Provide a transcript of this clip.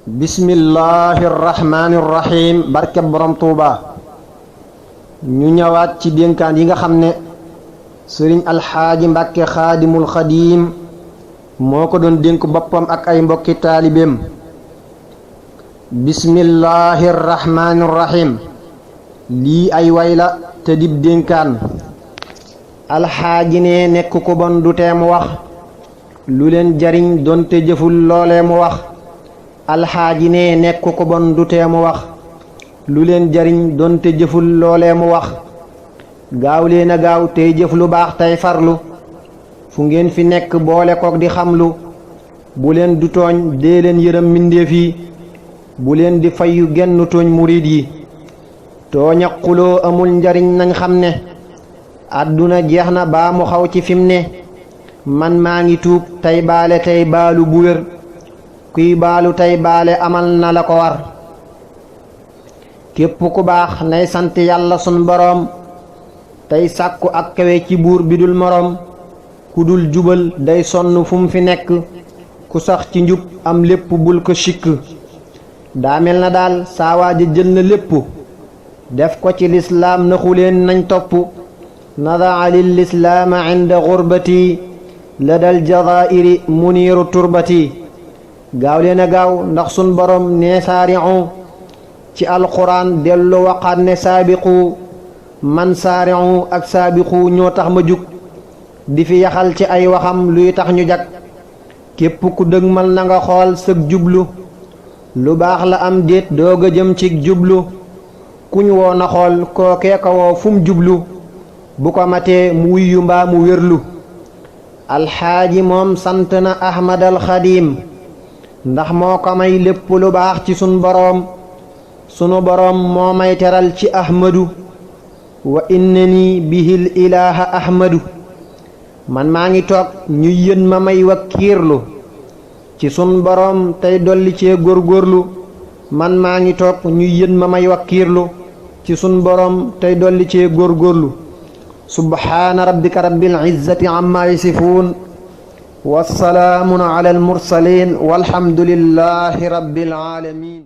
bismillahi rahmaani rahim barke borom Tuuba ñu ñëwaat ci dénkaan yi nga xam ne sëriñ alxaaji Mbàkke xaadimul xadiim moo ko doon dénk boppam ak ay mbokki taalibeem. bismillahi rahmaani rahim lii ay way la te dib dénkaan. alxaaji ne nekk ko bon du tee mu wax lu leen jariñ donte jëful loolee mu wax. alxaaji ne nekk ko bon du tee mu wax lu leen jariñ donte jëful loolee mu wax. gaaw leen a gaaw tey jëf lu baax tey farlu fu ngeen fi nekk boole kook di xamlu. bu leen du tooñ dee leen yërëm mbindéef yi bu leen di fayu genn tooñ murid yi. tooñ ak xuloo amul njariñ nañ xam ne àdduna jeex na baa mu xaw ci fim ne. man maa ngi tuub tey baale tey baalu bu wér kuy baalu tey baale amal na la ko war. képp ku baax nay sant yàlla sun boroom tey sàkku ak kawe ci buur bi dul moroom. ku dul jubal day sonn fu mu fi nekk ku sax ci njub am lépp bul ko sikk. daa mel na daal saawaaja jël na lépp def ko ci lislaam naxu leen nañ topp. nadaa lil lislaama inda xurbati la dal jazaa'iri muniiru turbati. gaaw leen a gaaw ndax sun borom ne saari'u ci alquran dellu waxaat ne saabiqu. man saari'u ak saabiqu ñoo tax ma jug di fi yaxal ci ay waxam luy tax ñu jag. képp ku dëgmal na nga xool sëg jublu lu baax la am déet doog a jëm ci jublu. kuñ woo na xool kookee ko woo fum jublu bu ko matee mu wuyyu mbaa mu wérlu. alxaaji moom sant na ahmadal xadiim ndax moo ko may lépp lu baax ci sun boroom. sunu boroom moo may teral ci ahmadu wa innani bihil ilaaha ahmadu. man maa ngi toog ñu yën ma may wakkiirlu ci sun boroom tey dolli cee góorgóorlu. man maa ngi toog ñu yën ma may wakkiirlu ci sun boroom tey dolli cee góorgóorlu. subhaana rabbika rabbil izzati amma yasifuun wa salaamun ala al mursaliin walhamdulillahi rabbil aalamiin.